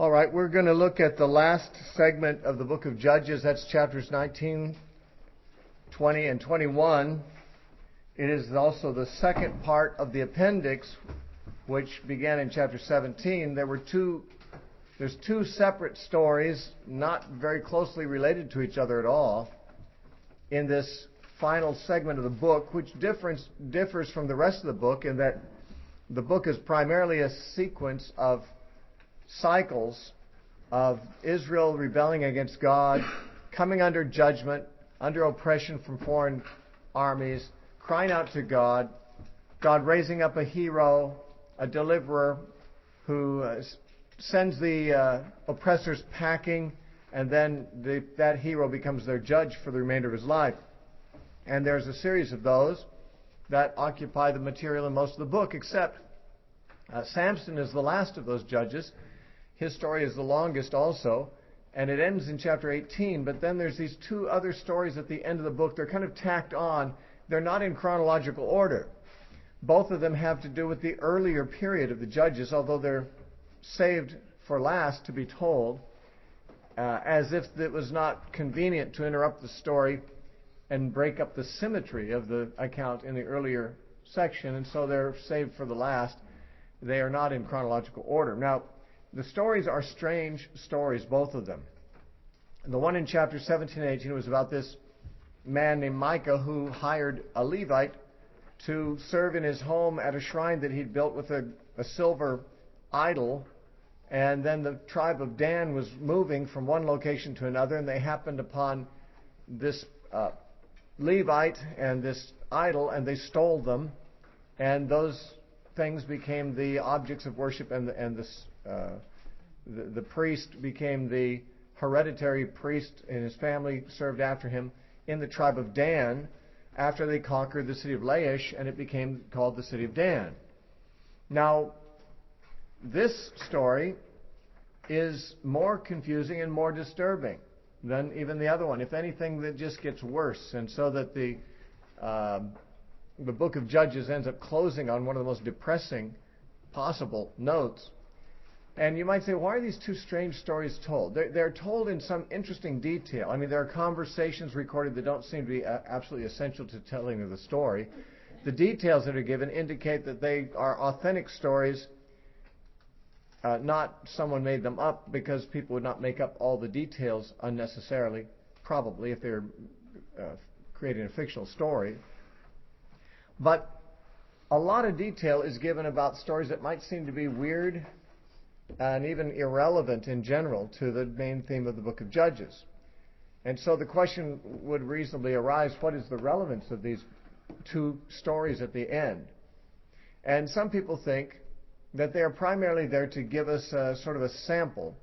All right, we're going to look at the last segment of the book of Judges. That's chapters 19, 20, and 21. It is also the second part of the appendix, which began in chapter 17. There's two separate stories, not very closely related to each other at all, in this final segment of the book, which differs from the rest of the book in that the book is primarily a sequence of cycles of Israel rebelling against God, coming under judgment, under oppression from foreign armies, crying out to God, God raising up a hero, a deliverer who sends the oppressors packing, and then that hero becomes their judge for the remainder of his life. And there's a series of those that occupy the material in most of the book, except Samson is the last of those judges. His story is the longest also, and it ends in chapter 18, but then there's these two other stories at the end of the book. They're kind of tacked on. They're not in chronological order. Both of them have to do with the earlier period of the Judges, although they're saved for last to be told, as if it was not convenient to interrupt the story and break up the symmetry of the account in the earlier section, and so they're saved for the last. They are not in chronological order. Now, the stories are strange stories, both of them. The one in chapter 17 and 18 was about this man named Micah who hired a Levite to serve in his home at a shrine that he'd built with a silver idol. And then the tribe of Dan was moving from one location to another, and they happened upon this Levite and this idol, and they stole them. And those things became the objects of worship, and the priest became the hereditary priest, and his family served after him in the tribe of Dan after they conquered the city of Laish, and it became called the city of Dan. Now, this story is more confusing and more disturbing than even the other one. If anything, that just gets worse, and so that the book of Judges ends up closing on one of the most depressing possible notes. And you might say, why are these two strange stories told? They're told in some interesting detail. I mean, there are conversations recorded that don't seem to be absolutely essential to telling of the story. The details that are given indicate that they are authentic stories, not someone made them up, because people would not make up all the details unnecessarily, probably, if they're creating a fictional story. But a lot of detail is given about stories that might seem to be weird and even irrelevant in general to the main theme of the book of Judges. And so the question would reasonably arise, what is the relevance of these two stories at the end? And some people think that they are primarily there to give us sort of a sample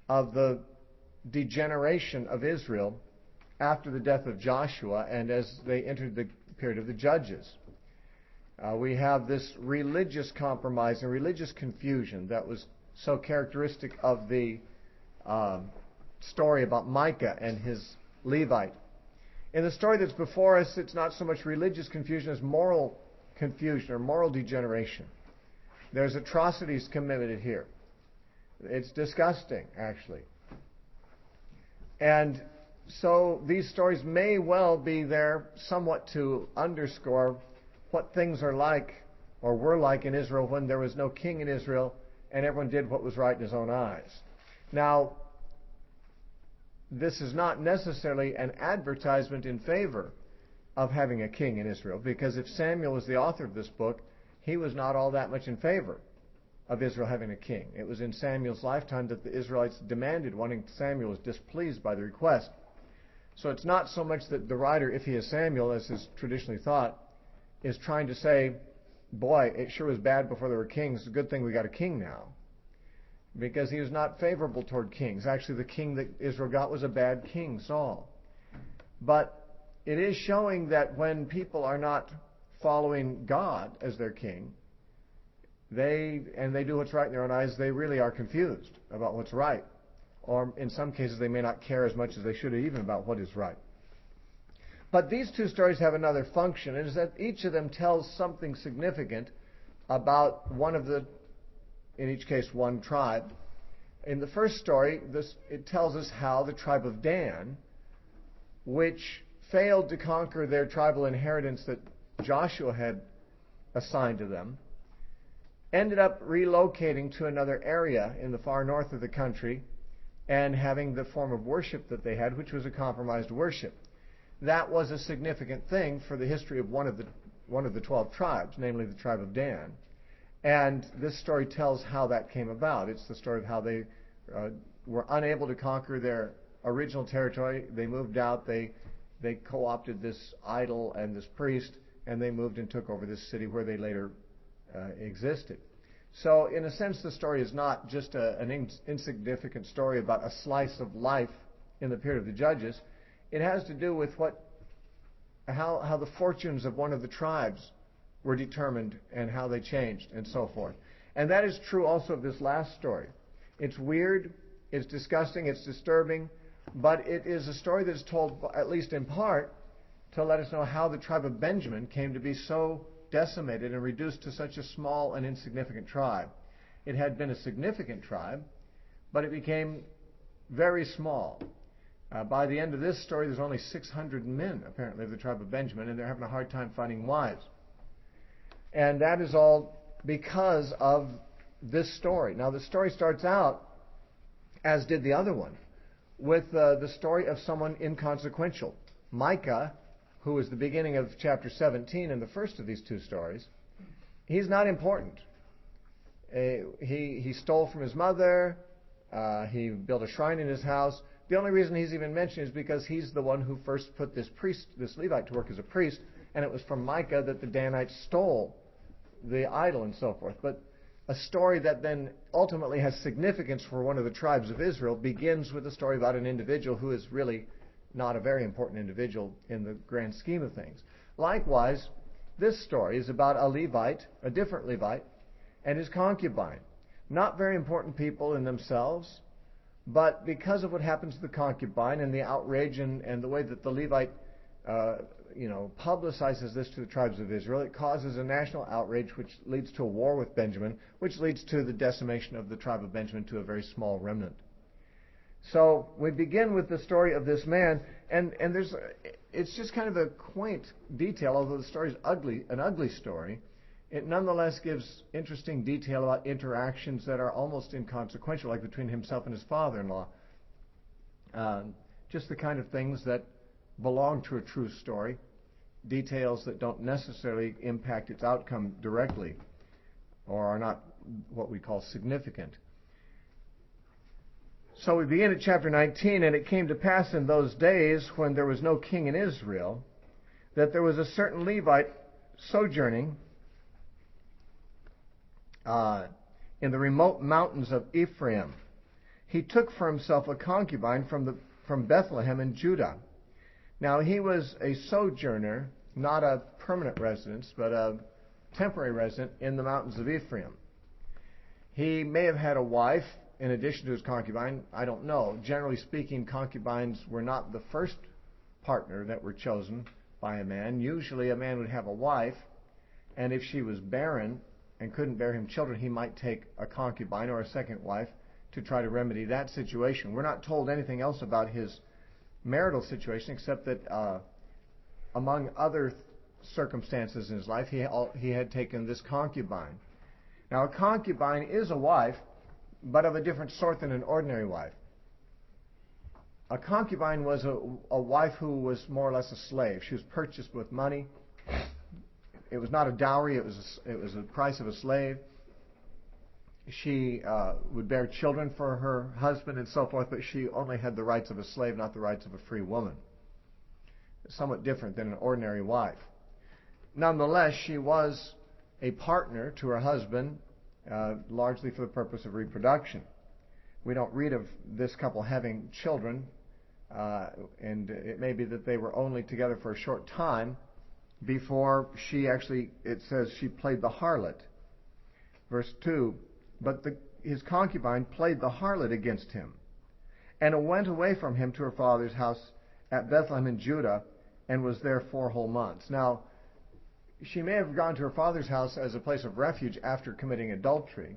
of the degeneration of Israel after the death of Joshua and as they entered the period of the Judges. We have this religious compromise and religious confusion that was so characteristic of the story about Micah and his Levite. In the story that's before us, it's not so much religious confusion as moral confusion or moral degeneration. There's atrocities committed here. It's disgusting, actually. And so these stories may well be there somewhat to underscore what things are like or were like in Israel when there was no king in Israel and everyone did what was right in his own eyes. Now, this is not necessarily an advertisement in favor of having a king in Israel, because if Samuel was the author of this book, he was not all that much in favor of Israel having a king. It was in Samuel's lifetime that the Israelites demanded one, and Samuel was displeased by the request. So it's not so much that the writer, if he is Samuel, as is traditionally thought, is trying to say, boy, it sure was bad before there were kings. It's a good thing we got a king now. Because he was not favorable toward kings. Actually, the king that Israel got was a bad king, Saul. But it is showing that when people are not following God as their king, they do what's right in their own eyes, they really are confused about what's right. Or in some cases, they may not care as much as they should even about what is right. But these two stories have another function, and is that each of them tells something significant about one of the, in each case, one tribe. In the first story, it tells us how the tribe of Dan, which failed to conquer their tribal inheritance that Joshua had assigned to them, ended up relocating to another area in the far north of the country and having the form of worship that they had, which was a compromised worship. That was a significant thing for the history of one of the 12 tribes, namely the tribe of Dan. And this story tells how that came about. It's the story of how they were unable to conquer their original territory. They moved out. They co-opted this idol and this priest, and they moved and took over this city where they later existed. So in a sense, the story is not just an insignificant story about a slice of life in the period of the Judges. It has to do with how the fortunes of one of the tribes were determined and how they changed and so forth. And that is true also of this last story. It's weird, it's disgusting, it's disturbing, but it is a story that is told, at least in part, to let us know how the tribe of Benjamin came to be so decimated and reduced to such a small and insignificant tribe. It had been a significant tribe, but it became very small. By the end of this story, there's only 600 men, apparently, of the tribe of Benjamin, and they're having a hard time finding wives. And that is all because of this story. Now, the story starts out, as did the other one, with the story of someone inconsequential. Micah, who is the beginning of chapter 17 in the first of these two stories, he's not important. He stole from his mother. He built a shrine in his house. The only reason he's even mentioned is because he's the one who first put this Levite to work as a priest, and it was from Micah that the Danites stole the idol and so forth. But a story that then ultimately has significance for one of the tribes of Israel begins with a story about an individual who is really not a very important individual in the grand scheme of things. Likewise, this story is about a Levite, a different Levite, and his concubine. Not very important people in themselves, but because of what happens to the concubine and the outrage and the way that the Levite publicizes this to the tribes of Israel, it causes a national outrage which leads to a war with Benjamin, which leads to the decimation of the tribe of Benjamin to a very small remnant. So we begin with the story of this man, and it's just kind of a quaint detail, although the story is an ugly story. It nonetheless gives interesting detail about interactions that are almost inconsequential, like between himself and his father-in-law. Just the kind of things that belong to a true story, details that don't necessarily impact its outcome directly, or are not what we call significant. So we begin at chapter 19, and it came to pass in those days when there was no king in Israel, that there was a certain Levite sojourning in the remote mountains of Ephraim. He took for himself a concubine from Bethlehem in Judah. Now he was a sojourner, not a permanent residence, but a temporary resident in the mountains of Ephraim. He may have had a wife in addition to his concubine. I don't know. Generally speaking, concubines were not the first partner that were chosen by a man. Usually a man would have a wife, and if she was barren and couldn't bear him children, he might take a concubine or a second wife to try to remedy that situation. We're not told anything else about his marital situation except that among other circumstances in his life, he had taken this concubine. Now, a concubine is a wife, but of a different sort than an ordinary wife. A concubine was a wife who was more or less a slave. She was purchased with money. It was not a dowry. It was the price of a slave. She would bear children for her husband and so forth, but she only had the rights of a slave, not the rights of a free woman. Somewhat different than an ordinary wife. Nonetheless, she was a partner to her husband, largely for the purpose of reproduction. We don't read of this couple having children, and it may be that they were only together for a short time before it says she played the harlot. Verse 2, but his concubine played the harlot against him, and went away from him to her father's house at Bethlehem in Judah, and was there 4 whole months. Now, she may have gone to her father's house as a place of refuge after committing adultery.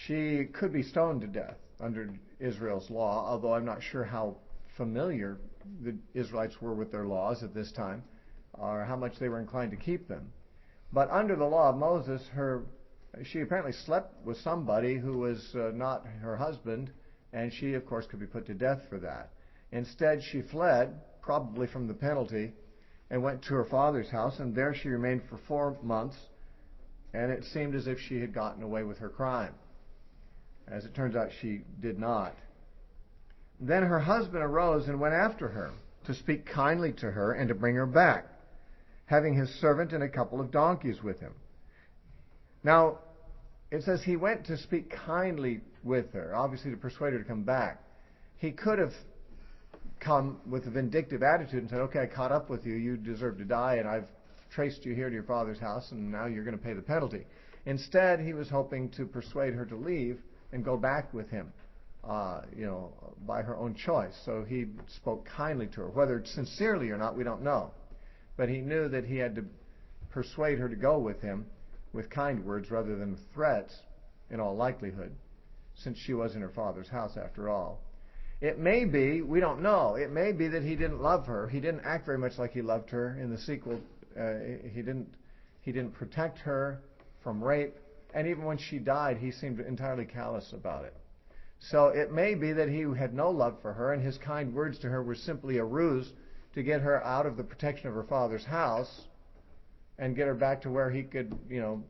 She could be stoned to death under Israel's law, although I'm not sure how familiar the Israelites were with their laws at this time, or how much they were inclined to keep them. But under the law of Moses, she apparently slept with somebody who was not her husband, and she, of course, could be put to death for that. Instead, she fled, probably from the penalty, and went to her father's house, and there she remained for 4 months, and it seemed as if she had gotten away with her crime. As it turns out, she did not. Then her husband arose and went after her, to speak kindly to her and to bring her back, having his servant and a couple of donkeys with him. Now, it says he went to speak kindly with her, obviously to persuade her to come back. He could have come with a vindictive attitude and said, okay, I caught up with you, you deserve to die, and I've traced you here to your father's house, and now you're going to pay the penalty. Instead, he was hoping to persuade her to leave and go back with him, by her own choice. So he spoke kindly to her. Whether sincerely or not, we don't know. But he knew that he had to persuade her to go with him with kind words rather than threats, in all likelihood, since she was in her father's house after all. It may be, we don't know, it may be that he didn't love her. He didn't act very much like he loved her in the sequel. He didn't protect her from rape, and even when she died, he seemed entirely callous about it. So it may be that he had no love for her, and his kind words to her were simply a ruse to get her out of the protection of her father's house and get her back to where he could,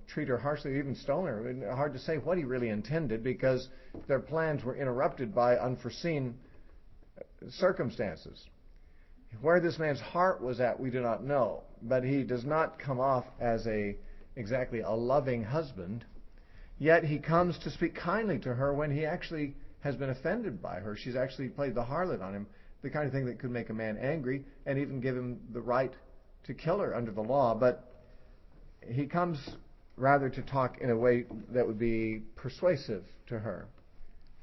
treat her harshly, even stone her. And hard to say what he really intended, because their plans were interrupted by unforeseen circumstances. Where this man's heart was at, we do not know, but he does not come off as exactly a loving husband. Yet he comes to speak kindly to her when he actually has been offended by her. She's actually played the harlot on him, the kind of thing that could make a man angry and even give him the right to kill her under the law. But he comes rather to talk in a way that would be persuasive to her,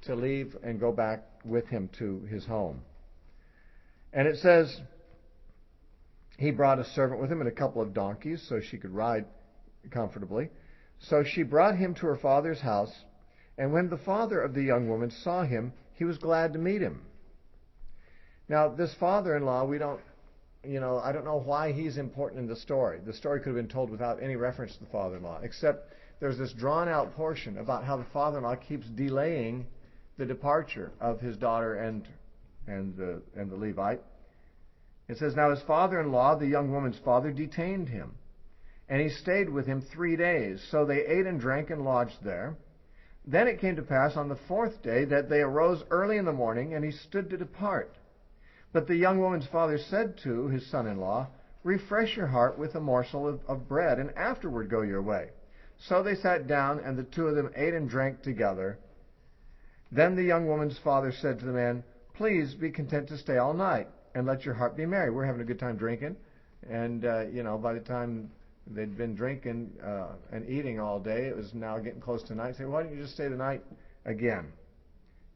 to leave and go back with him to his home. And it says he brought a servant with him and a couple of donkeys so she could ride comfortably. So she brought him to her father's house, and when the father of the young woman saw him, he was glad to meet him. Now, this father-in-law, I don't know why he's important in the story. The story could have been told without any reference to the father-in-law, except there's this drawn-out portion about how the father-in-law keeps delaying the departure of his daughter and the Levite. It says, now his father-in-law, the young woman's father, detained him, and he stayed with him 3 days. So they ate and drank and lodged there. Then it came to pass on the 4th day that they arose early in the morning, and he stood to depart. But the young woman's father said to his son-in-law, refresh your heart with a morsel of bread, and afterward go your way. So they sat down, and the two of them ate and drank together. Then the young woman's father said to the man, please be content to stay all night, and let your heart be merry. We're having a good time drinking. And, by the time they'd been drinking and eating all day, it was now getting close to night. Say, why don't you just stay the night again?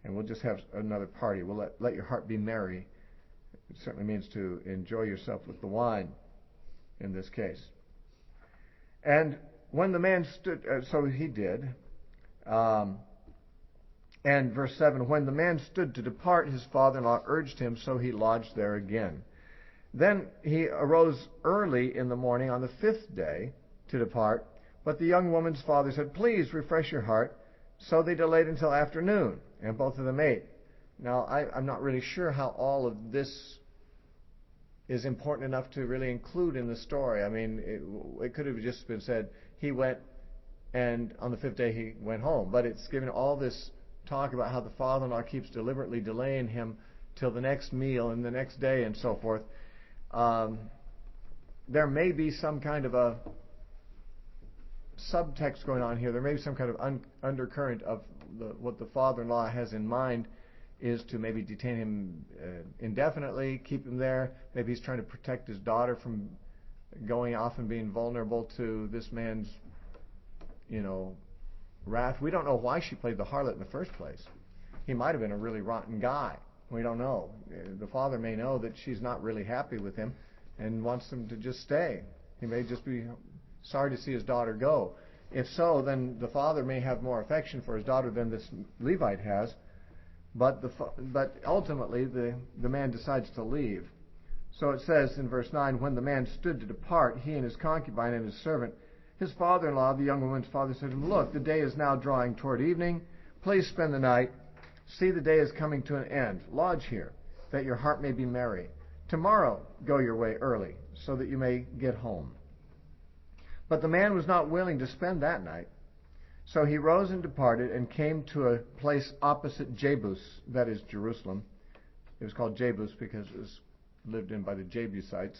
And we'll just have another party. We'll let your heart be merry. It certainly means to enjoy yourself with the wine in this case. And when the man stood, so he did. And verse 7, when the man stood to depart, his father-in-law urged him, so he lodged there again. Then he arose early in the morning on the 5th day to depart. But the young woman's father said, please refresh your heart. So they delayed until afternoon, and both of them ate. Now, I'm not really sure how all of this is important enough to really include in the story. I mean, it could have just been said, he went, and on the 5th day he went home. But it's given all this talk about how the father-in-law keeps deliberately delaying him till the next meal and the next day and so forth. There may be some kind of a subtext going on here. There may be some kind of undercurrent of what the father-in-law has in mind is to maybe detain him indefinitely, keep him there. Maybe he's trying to protect his daughter from going off and being vulnerable to this man's, wrath. We don't know why she played the harlot in the first place. He might have been a really rotten guy. We don't know. The father may know that she's not really happy with him and wants him to just stay. He may just be sorry to see his daughter go. If so, then the father may have more affection for his daughter than this Levite has. But ultimately, the man decides to leave. So it says in verse 9, when the man stood to depart, he and his concubine and his servant, his father-in-law, the young woman's father, said to him, look, the day is now drawing toward evening. Please spend the night. See, the day is coming to an end. Lodge here, that your heart may be merry. Tomorrow go your way early, so that you may get home. But the man was not willing to spend that night. So he rose and departed and came to a place opposite Jebus, that is Jerusalem. It was called Jebus because it was lived in by the Jebusites,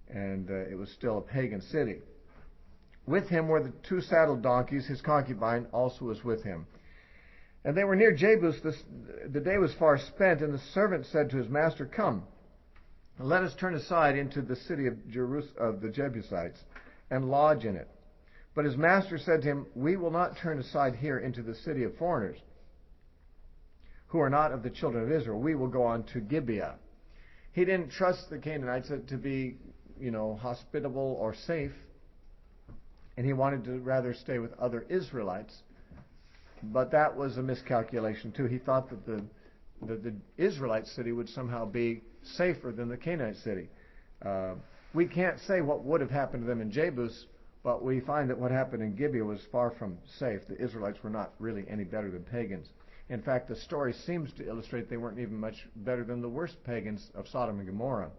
and it was still a pagan city. With him were the 2 saddled donkeys. His concubine also was with him. And they were near Jebus. The day was far spent, and the servant said to his master, come, let us turn aside into the city of the Jebusites and lodge in it. But his master said to him, we will not turn aside here into the city of foreigners, who are not of the children of Israel. We will go on to Gibeah. He didn't trust the Canaanites to be, hospitable or safe, and he wanted to rather stay with other Israelites. But that was a miscalculation too. He thought that the Israelite city would somehow be safer than the Canaanite city. We can't say what would have happened to them in Jebus, but we find that what happened in Gibeah was far from safe. The Israelites were not really any better than pagans. In fact, the story seems to illustrate they weren't even much better than the worst pagans of Sodom and Gomorrah.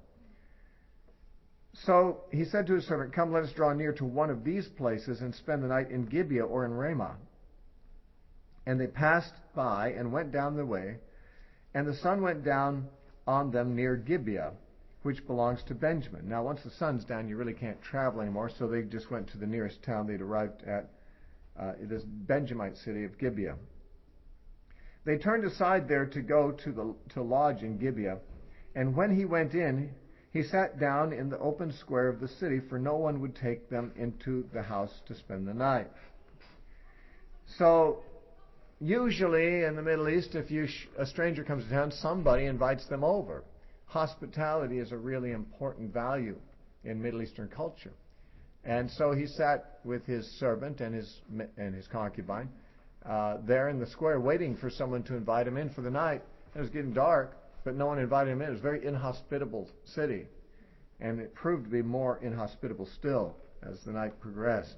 So he said to his servant, come, let us draw near to one of these places and spend the night in Gibeah or in Ramah. And they passed by and went down the way, and the sun went down on them near Gibeah, which belongs to Benjamin. Now, once the sun's down, you really can't travel anymore, so they just went to the nearest town they'd arrived at, this Benjamite city of Gibeah. They turned aside there to go to lodge in Gibeah, and when he went in, he sat down in the open square of the city, for no one would take them into the house to spend the night. So, usually in the Middle East, if a stranger comes to town, somebody invites them over. Hospitality is a really important value in Middle Eastern culture. And so he sat with his servant and his concubine there in the square waiting for someone to invite him in for the night. It was getting dark, but no one invited him in. It was a very inhospitable city. And it proved to be more inhospitable still as the night progressed.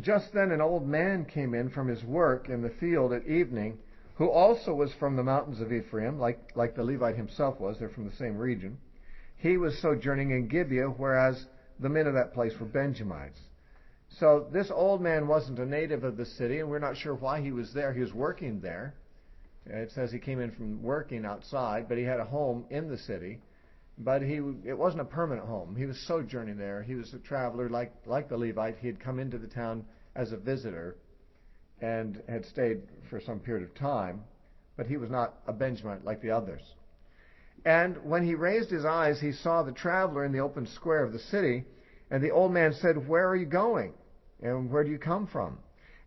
Just then an old man came in from his work in the field at evening, who also was from the mountains of Ephraim, like the Levite himself was. They're from the same region. He was sojourning in Gibeah, whereas the men of that place were Benjamites. So this old man wasn't a native of the city, and we're not sure why he was there. He was working there. It says he came in from working outside, but he had a home in the city. But it wasn't a permanent home. He was sojourning there. He was a traveler like the Levite. He had come into the town as a visitor and had stayed for some period of time, but he was not a Benjamite like the others. And when he raised his eyes, he saw the traveler in the open square of the city, and the old man said, where are you going? And where do you come from?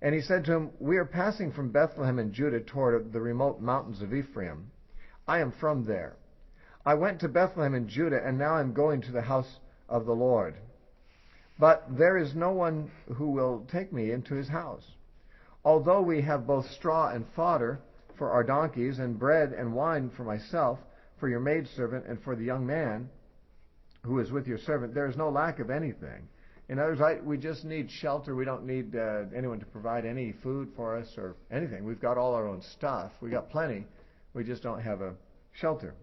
And he said to him, we are passing from Bethlehem in Judah toward the remote mountains of Ephraim. I am from there. I went to Bethlehem in Judah, and now I am going to the house of the Lord. But there is no one who will take me into his house. Although we have both straw and fodder for our donkeys, and bread and wine for myself, for your maidservant, and for the young man who is with your servant, there is no lack of anything. In other words, we just need shelter. We don't need anyone to provide any food for us or anything. We've got all our own stuff. We've got plenty. We just don't have a shelter.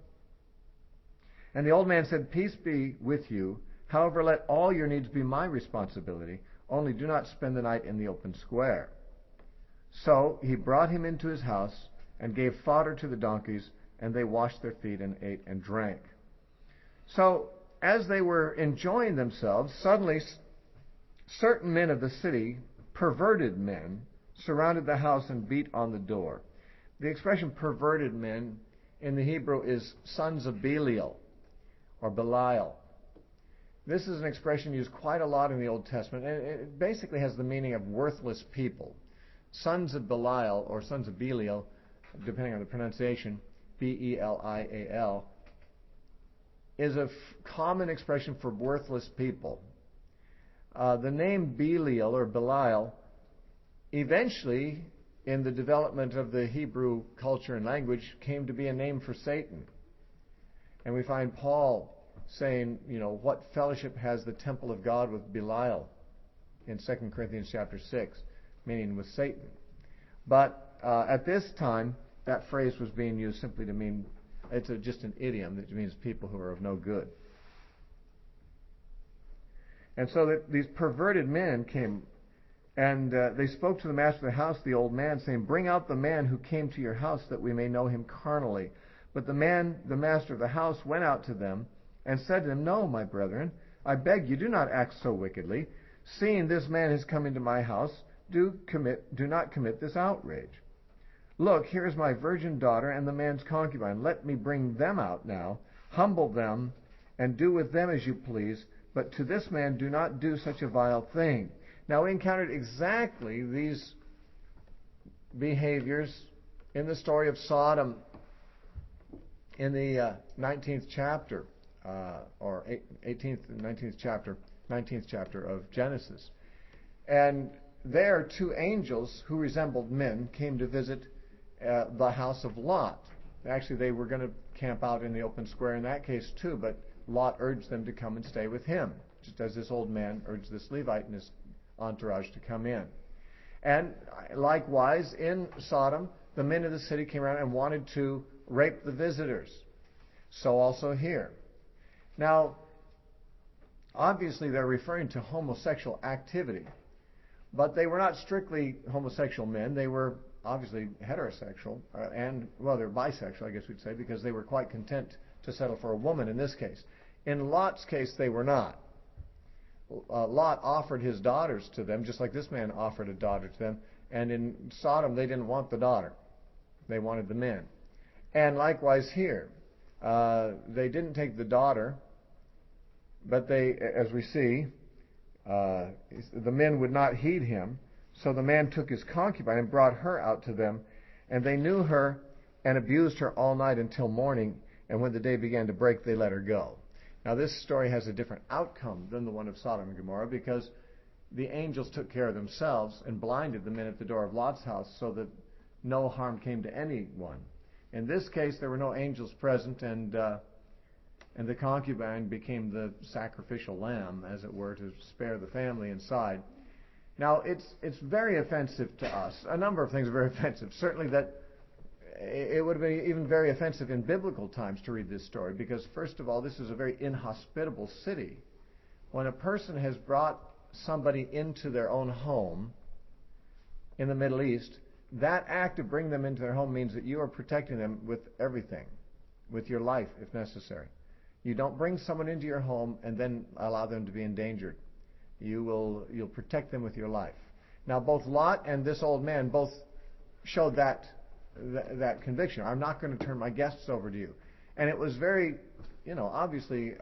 And the old man said, peace be with you. However, let all your needs be my responsibility. Only do not spend the night in the open square. So he brought him into his house and gave fodder to the donkeys, and they washed their feet and ate and drank. So as they were enjoying themselves, suddenly certain men of the city, perverted men, surrounded the house and beat on the door. The expression perverted men in the Hebrew is sons of Belial or Belial. This is an expression used quite a lot in the Old Testament, and it basically has the meaning of worthless people. Sons of Belial, or sons of Belial, depending on the pronunciation, B-E-L-I-A-L, is a common expression for worthless people. The name Belial or Belial eventually in the development of the Hebrew culture and language, came to be a name for Satan. And we find Paul saying, what fellowship has the temple of God with Belial in 2 Corinthians chapter 6, meaning with Satan. But at this time, that phrase was being used simply to mean, it's just an idiom that means people who are of no good. And so that these perverted men came, and they spoke to the master of the house, the old man, saying, "Bring out the man who came to your house, that we may know him carnally." But the master of the house, went out to them and said to them, "No, my brethren, I beg you, do not act so wickedly. Seeing this man has come into my house, do not commit this outrage. Look, here is my virgin daughter and the man's concubine. Let me bring them out now, humble them, and do with them as you please. But to this man do not do such a vile thing." Now we encountered exactly these behaviors in the story of Sodom in the 19th chapter, or 18th and 19th chapter of Genesis. And there 2 angels who resembled men came to visit the house of Lot. Actually, they were going to camp out in the open square in that case too, but Lot urged them to come and stay with him, just as this old man urged this Levite and his entourage to come in. And likewise, in Sodom, the men of the city came around and wanted to rape the visitors. So also here. Now, obviously they're referring to homosexual activity, but they were not strictly homosexual men. They were obviously heterosexual, they're bisexual, I guess we'd say, because they were quite content to settle for a woman in this case. In Lot's case, they were not. Lot offered his daughters to them, just like this man offered a daughter to them. And in Sodom, they didn't want the daughter. They wanted the men. And likewise here, they didn't take the daughter, but they, as we see, the men would not heed him. So the man took his concubine and brought her out to them, and they knew her and abused her all night until morning, and when the day began to break, they let her go. Now this story has a different outcome than the one of Sodom and Gomorrah, because the angels took care of themselves and blinded the men at the door of Lot's house so that no harm came to anyone. In this case, there were no angels present, and the concubine became the sacrificial lamb, as it were, to spare the family inside. Now, it's very offensive to us. A number of things are very offensive. Certainly that it would have been even very offensive in biblical times to read this story, because first of all, this is a very inhospitable city. When a person has brought somebody into their own home in the Middle East, that act of bringing them into their home means that you are protecting them with everything, with your life if necessary. You don't bring someone into your home and then allow them to be endangered. You'll protect them with your life. Now, both Lot and this old man both showed that conviction. I'm not going to turn my guests over to you. And it was very, obviously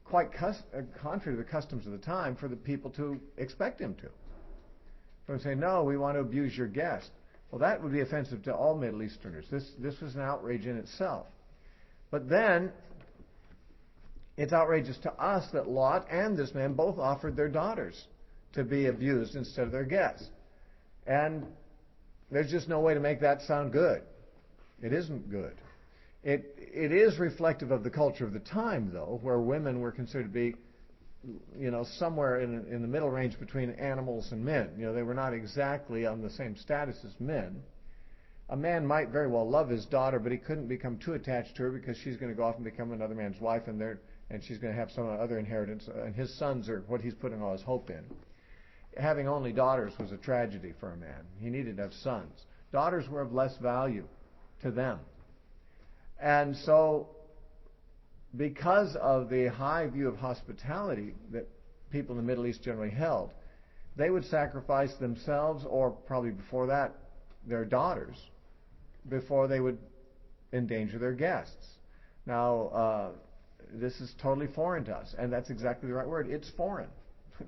quite contrary to the customs of the time for the people to expect him to. For them to say, "No, we want to abuse your guest." Well, that would be offensive to all Middle Easterners. This was an outrage in itself. But then, it's outrageous to us that Lot and this man both offered their daughters to be abused instead of their guests. And there's just no way to make that sound good. It isn't good. It is reflective of the culture of the time, though, where women were considered to be, somewhere in the middle range between animals and men. They were not exactly on the same status as men. A man might very well love his daughter, but he couldn't become too attached to her because she's going to go off and become another man's wife, and she's going to have some other inheritance, and his sons are what he's putting all his hope in. Having only daughters was a tragedy for a man. He needed to have sons. Daughters were of less value to them. And so, because of the high view of hospitality that people in the Middle East generally held, they would sacrifice themselves, or probably before that, their daughters, before they would endanger their guests. Now, this is totally foreign to us, and that's exactly the right word. It's foreign.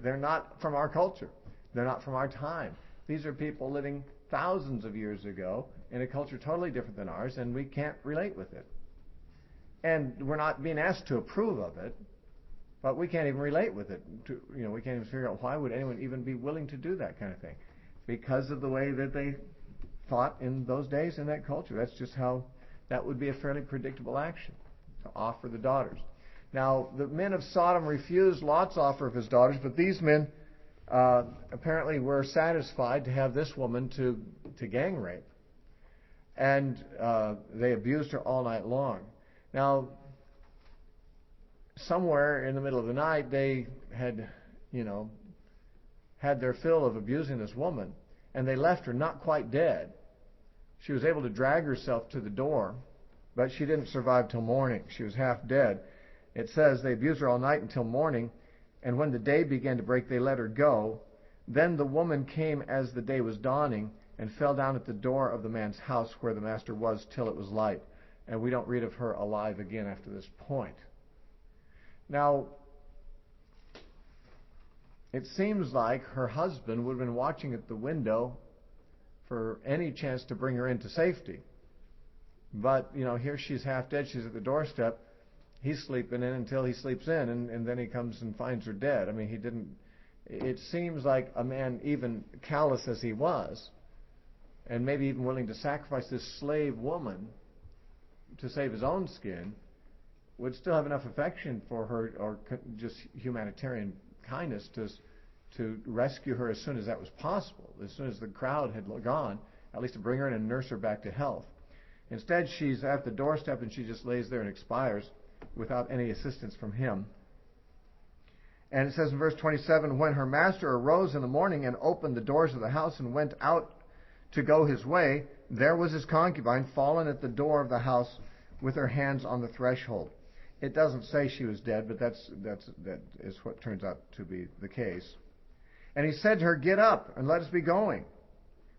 They're not from our culture. They're not from our time. These are people living thousands of years ago in a culture totally different than ours, and we can't relate with it. And we're not being asked to approve of it, but we can't even relate with it. We can't even figure out why would anyone even be willing to do that kind of thing. because of the way that they thought in those days in that culture. That's just how that would be a fairly predictable action, to offer the daughters. Now, the men of Sodom refused Lot's offer of his daughters, but these men apparently were satisfied to have this woman to gang rape. And they abused her all night long. Now, somewhere in the middle of the night, they had their fill of abusing this woman, and they left her not quite dead. She was able to drag herself to the door, but she didn't survive till morning. She was half dead. It says they abused her all night until morning, and when the day began to break, they let her go. Then the woman came as the day was dawning and fell down at the door of the man's house where the master was till it was light. And we don't read of her alive again after this point. Now, it seems like her husband would have been watching at the window for any chance to bring her into safety. But, here she's half dead. She's at the doorstep. He's sleeping in until he sleeps in, and then he comes and finds her dead. I mean, it seems like a man, even callous as he was, and maybe even willing to sacrifice this slave woman to save his own skin, would still have enough affection for her, or just humanitarian kindness, to rescue her as soon as that was possible, as soon as the crowd had gone, at least to bring her in and nurse her back to health. Instead, she's at the doorstep and she just lays there and expires without any assistance from him. And it says in verse 27, when her master arose in the morning and opened the doors of the house and went out to go his way, there was his concubine fallen at the door of the house with her hands on the threshold. It doesn't say she was dead, but that is what turns out to be the case. And he said to her, get up and let us be going.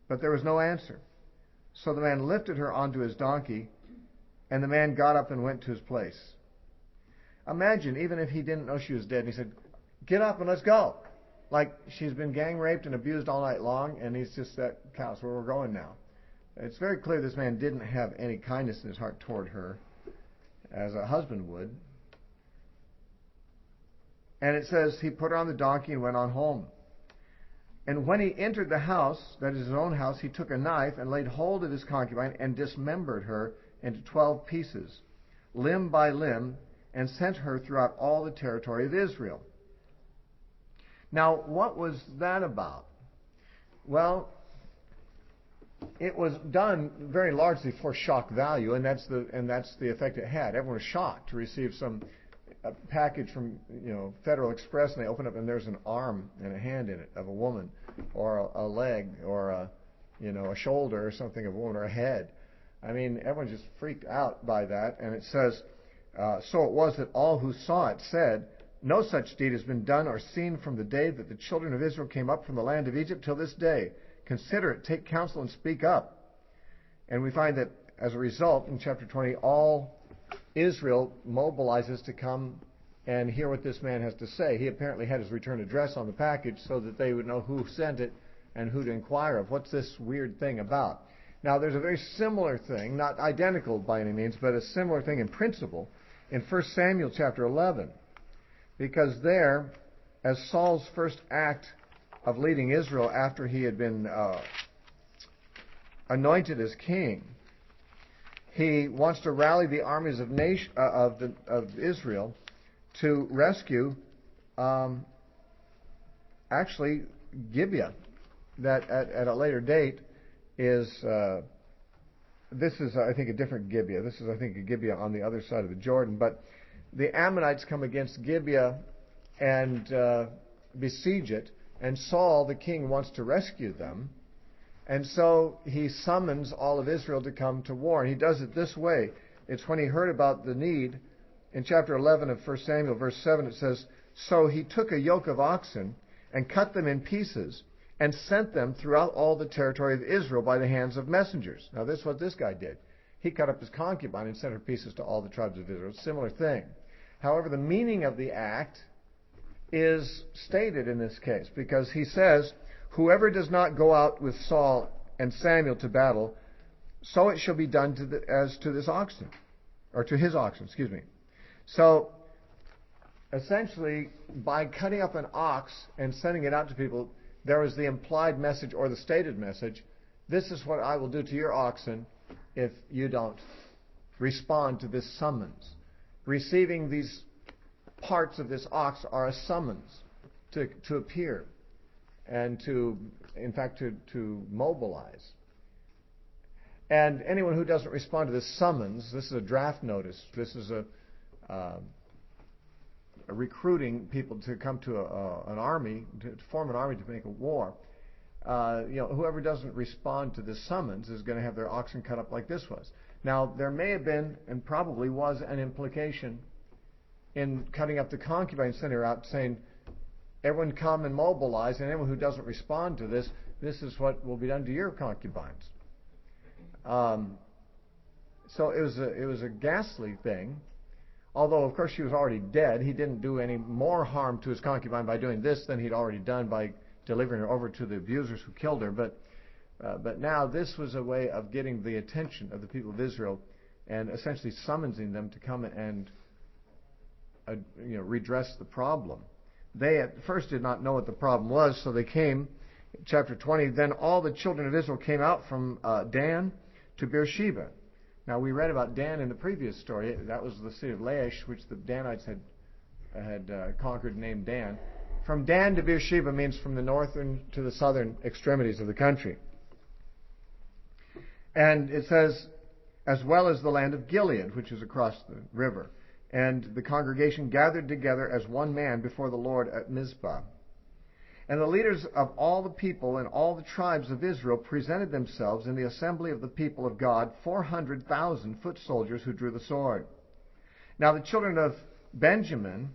But there was no answer. So the man lifted her onto his donkey, and the man got up and went to his place. Imagine, even if he didn't know she was dead, and he said, get up and let's go. Like she's been gang raped and abused all night long, and he's just that callous, where we're going now. It's very clear this man didn't have any kindness in his heart toward her, as a husband would. And it says he put her on the donkey and went on home. And when he entered the house, that is his own house, he took a knife and laid hold of his concubine and dismembered her into 12 pieces, limb by limb, and sent her throughout all the territory of Israel. Now, what was that about? Well, it was done very largely for shock value, and that's the effect it had. Everyone was shocked to receive a package from Federal Express, and they open up and there's an arm and a hand in it of a woman, or a leg, or a shoulder or something of a woman, or a head. I mean, everyone just freaked out by that. And it says, so it was that all who saw it said, no such deed has been done or seen from the day that the children of Israel came up from the land of Egypt till this day. Consider it, take counsel, and speak up. And we find that as a result, in chapter 20, all Israel mobilizes to come and hear what this man has to say. He apparently had his return address on the package so that they would know who sent it and who to inquire of. What's this weird thing about? Now, there's a very similar thing, not identical by any means, but a similar thing in principle in 1 Samuel chapter 11. Because there, as Saul's first act of leading Israel after he had been anointed as king, he wants to rally the armies of Israel to rescue actually Gibeah, that at a later date is this is I think a different Gibeah. This is I think a Gibeah on the other side of the Jordan. But the Ammonites come against Gibeah and besiege it, and Saul the king wants to rescue them. And so he summons all of Israel to come to war. And he does it this way. It's when he heard about the need. In chapter 11 of 1 Samuel, verse 7, it says, so he took a yoke of oxen and cut them in pieces and sent them throughout all the territory of Israel by the hands of messengers. Now this is what this guy did. He cut up his concubine and sent her pieces to all the tribes of Israel. Similar thing. However, the meaning of the act is stated in this case, because he says, whoever does not go out with Saul and Samuel to battle, so it shall be done as to this oxen, or to his oxen, excuse me. So, essentially, by cutting up an ox and sending it out to people, there was the implied message or the stated message, this is what I will do to your oxen if you don't respond to this summons. Receiving these parts of this ox are a summons to appear and to, in fact, to mobilize. And anyone who doesn't respond to this summons, this is a draft notice, this is a recruiting people to come to an army, to form an army to make a war. Whoever doesn't respond to this summons is going to have their oxen cut up like this was. Now, there may have been, and probably was, an implication in cutting up the concubine, sending her out saying, everyone come and mobilize, and anyone who doesn't respond to this, this is what will be done to your concubines. So it was a ghastly thing. Although, of course, she was already dead, he didn't do any more harm to his concubine by doing this than he'd already done by delivering her over to the abusers who killed her. But now this was a way of getting the attention of the people of Israel and essentially summoning them to come and redress the problem. They at first did not know what the problem was, so they came. Chapter 20, then all the children of Israel came out from Dan to Beersheba. Now, we read about Dan in the previous story. That was the city of Laish, which the Danites had conquered, named Dan. From Dan to Beersheba means from the northern to the southern extremities of the country. And it says, as well as the land of Gilead, which is across the river. And the congregation gathered together as one man before the Lord at Mizpah. And the leaders of all the people and all the tribes of Israel presented themselves in the assembly of the people of God, 400,000 foot soldiers who drew the sword. Now the children of Benjamin,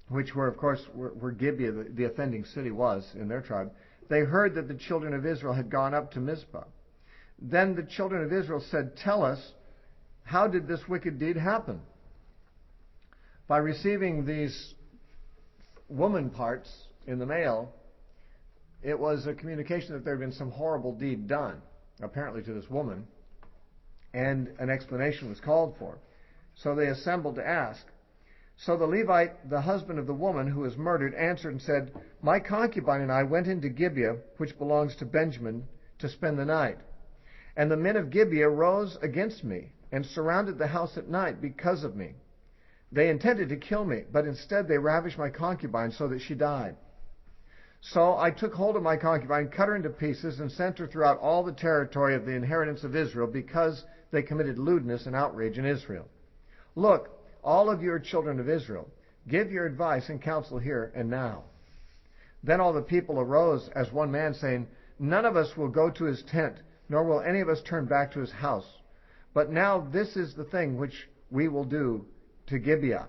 which were, of course, where Gibeah, the offending city, was in their tribe, they heard that the children of Israel had gone up to Mizpah. Then the children of Israel said, tell us, how did this wicked deed happen? By receiving these woman parts in the mail, it was a communication that there had been some horrible deed done, apparently to this woman, and an explanation was called for. So they assembled to ask. So the Levite, the husband of the woman who was murdered, answered and said, my concubine and I went into Gibeah, which belongs to Benjamin, to spend the night. And the men of Gibeah rose against me and surrounded the house at night because of me. They intended to kill me, but instead they ravished my concubine so that she died. So I took hold of my concubine, cut her into pieces, and sent her throughout all the territory of the inheritance of Israel because they committed lewdness and outrage in Israel. Look, all of you are children of Israel. Give your advice and counsel here and now. Then all the people arose as one man, saying, none of us will go to his tent, nor will any of us turn back to his house. But now this is the thing which we will do to Gibeah.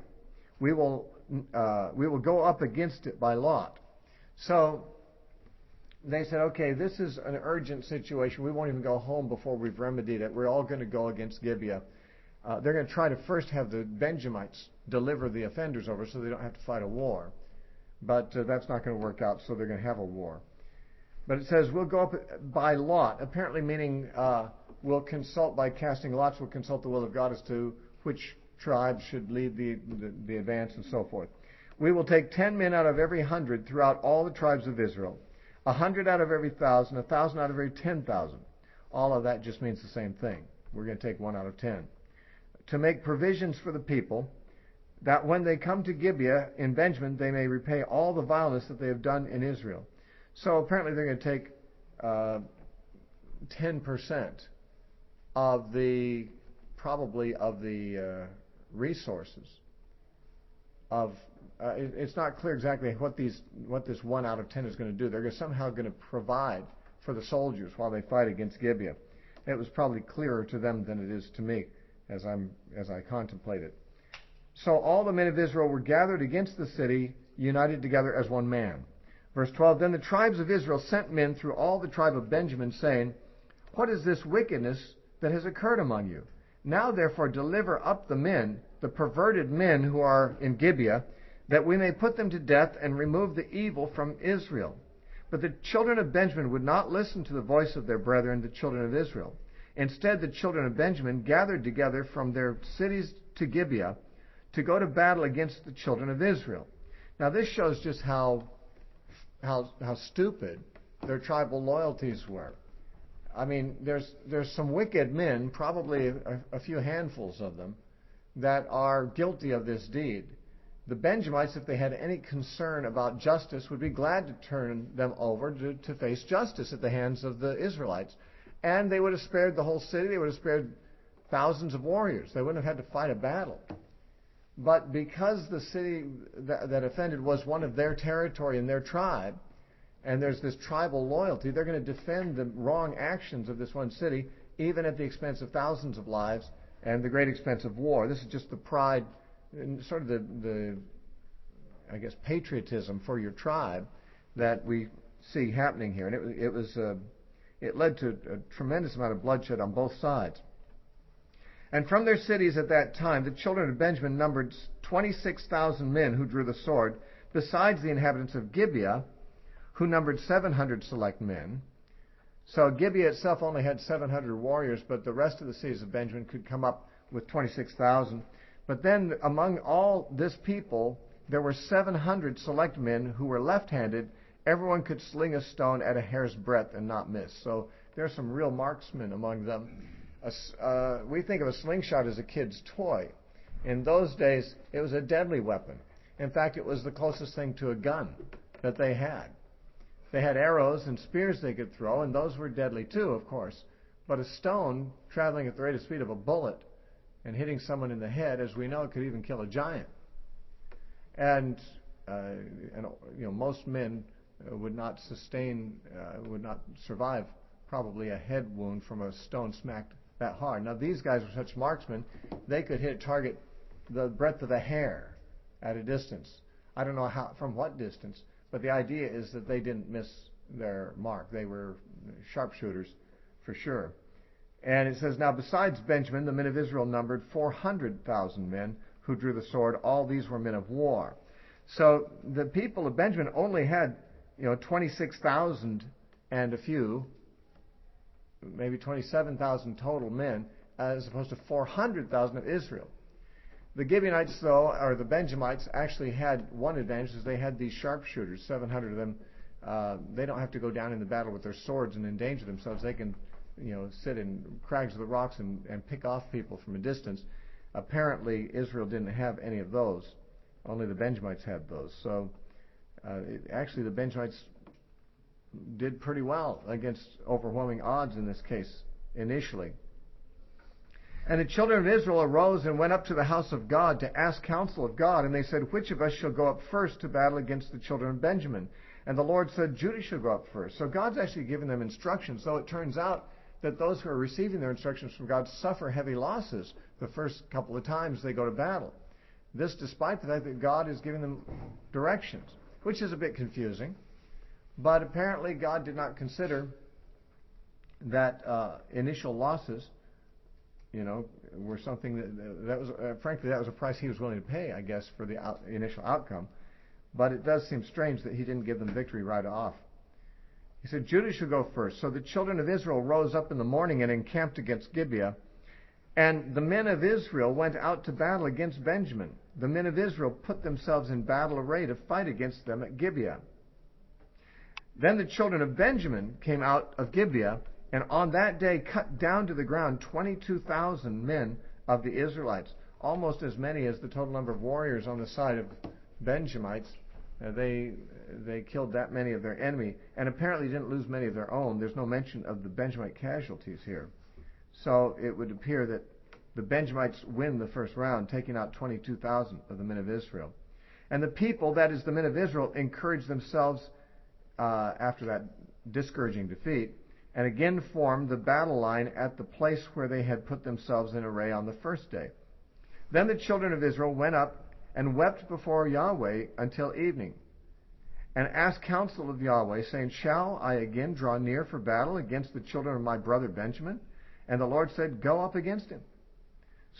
We will go up against it by lot. So they said, okay, this is an urgent situation. We won't even go home before we've remedied it. We're all going to go against Gibeah. They're going to try to first have the Benjamites deliver the offenders over so they don't have to fight a war. But that's not going to work out, so they're going to have a war. But it says, we'll go up by lot, apparently meaning we'll consult by casting lots, we'll consult the will of God as to which tribes should lead the advance and so forth. We will take 10 men out of every 100 throughout all the tribes of Israel, 100 out of every 1,000, 1,000 out of every 10,000. All of that just means the same thing. We're going to take 1 out of 10. To make provisions for the people, that when they come to Gibeah in Benjamin, they may repay all the vileness that they have done in Israel. So apparently they're going to take 10% of the resources of. It's not clear exactly what this 1 out of 10 is going to do. They're somehow going to provide for the soldiers while they fight against Gibeah. It was probably clearer to them than it is to me as I contemplate it. So all the men of Israel were gathered against the city, united together as one man. Verse 12, then the tribes of Israel sent men through all the tribe of Benjamin, saying, what is this wickedness that has occurred among you? Now therefore deliver up the men, the perverted men who are in Gibeah, that we may put them to death and remove the evil from Israel. But the children of Benjamin would not listen to the voice of their brethren, the children of Israel. Instead, the children of Benjamin gathered together from their cities to Gibeah to go to battle against the children of Israel. Now this shows just how how stupid their tribal loyalties were. I mean, there's some wicked men, probably a few handfuls of them, that are guilty of this deed. The Benjamites, if they had any concern about justice, would be glad to turn them over to face justice at the hands of the Israelites. And they would have spared the whole city. They would have spared thousands of warriors. They wouldn't have had to fight a battle. But because the city that offended was one of their territory and their tribe, and there's this tribal loyalty, they're going to defend the wrong actions of this one city, even at the expense of thousands of lives and the great expense of war. This is just the pride, sort of the I guess, patriotism for your tribe that we see happening here. And it led to a tremendous amount of bloodshed on both sides. And from their cities at that time, the children of Benjamin numbered 26,000 men who drew the sword, besides the inhabitants of Gibeah, who numbered 700 select men. So Gibeah itself only had 700 warriors, but the rest of the cities of Benjamin could come up with 26,000. But then among all this people, there were 700 select men who were left-handed. Everyone could sling a stone at a hair's breadth and not miss. So there are some real marksmen among them. We think of a slingshot as a kid's toy. In those days, it was a deadly weapon. In fact, it was the closest thing to a gun that they had. They had arrows and spears they could throw, and those were deadly too, of course. But a stone traveling at the rate of speed of a bullet and hitting someone in the head, as we know, could even kill a giant. And most men would not survive probably a head wound from a stone smacked that hard. Now these guys were such marksmen, they could target the breadth of a hair at a distance. I don't know from what distance, but the idea is that they didn't miss their mark. They were sharpshooters for sure. And it says, now besides Benjamin, the men of Israel numbered 400,000 men who drew the sword. All these were men of war. So the people of Benjamin only had 26,000 and a few, maybe 27,000 total men, as opposed to 400,000 of Israel. The Gibeonites, though, or the Benjamites, actually had one advantage, is they had these sharpshooters, 700 of them. They don't have to go down in the battle with their swords and endanger themselves. They can, sit in crags of the rocks and pick off people from a distance. Apparently, Israel didn't have any of those. Only the Benjamites had those. So, actually, the Benjamites did pretty well against overwhelming odds in this case, initially. And the children of Israel arose and went up to the house of God to ask counsel of God. And they said, which of us shall go up first to battle against the children of Benjamin? And the Lord said, Judah shall go up first. So God's actually given them instructions. So it turns out that those who are receiving their instructions from God suffer heavy losses the first couple of times they go to battle. This despite the fact that God is giving them directions, which is a bit confusing. But apparently God did not consider that initial losses, were something that was, frankly, that was a price he was willing to pay, I guess, for the initial outcome. But it does seem strange that he didn't give them victory right off. He said, Judah should go first. So the children of Israel rose up in the morning and encamped against Gibeah. And the men of Israel went out to battle against Benjamin. The men of Israel put themselves in battle array to fight against them at Gibeah. Then the children of Benjamin came out of Gibeah, and on that day cut down to the ground 22,000 men of the Israelites, almost as many as the total number of warriors on the side of Benjamites. They killed that many of their enemy, and apparently didn't lose many of their own. There's no mention of the Benjamite casualties here. So it would appear that the Benjamites win the first round, taking out 22,000 of the men of Israel. And the people, that is the men of Israel, encouraged themselves after that discouraging defeat, and again formed the battle line at the place where they had put themselves in array on the first day. Then the children of Israel went up and wept before Yahweh until evening, and asked counsel of Yahweh, saying, shall I again draw near for battle against the children of my brother Benjamin? And the Lord said, go up against him.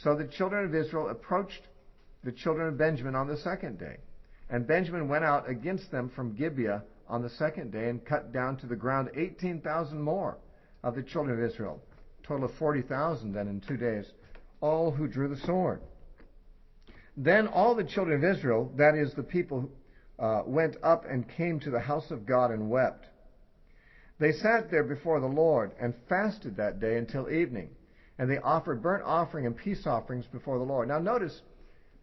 So the children of Israel approached the children of Benjamin on the second day. And Benjamin went out against them from Gibeah on the second day, and cut down to the ground 18,000 more of the children of Israel, a total of 40,000 then in 2 days, all who drew the sword. Then all the children of Israel, that is the people went up and came to the house of God and wept. They sat there before the Lord and fasted that day until evening, and they offered burnt offering and peace offerings before the Lord. Now notice,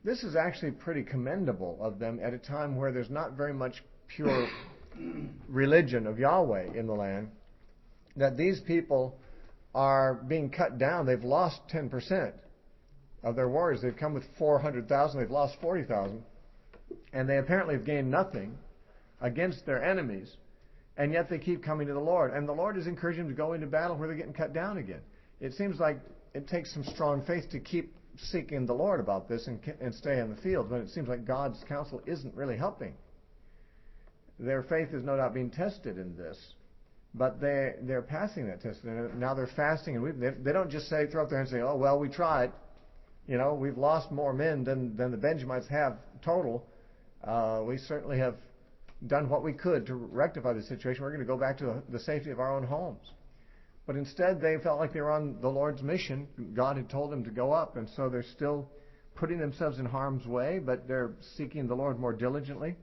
this is actually pretty commendable of them at a time where there's not very much pure religion of Yahweh in the land, that these people are being cut down. They've lost 10% of their warriors. They've come with 400,000. They've lost 40,000. And they apparently have gained nothing against their enemies. And yet they keep coming to the Lord. And the Lord is encouraging them to go into battle where they're getting cut down again. It seems like it takes some strong faith to keep seeking the Lord about this and stay in the field, when it seems like God's counsel isn't really helping. Their faith is no doubt being tested in this. But they're passing that test. And now they're fasting. And they don't just throw up their hands and say, oh, well, we tried. We've lost more men than the Benjamites have total. We certainly have done what we could to rectify the situation. We're going to go back to the safety of our own homes. But instead, they felt like they were on the Lord's mission. God had told them to go up, and so they're still putting themselves in harm's way, but they're seeking the Lord more diligently.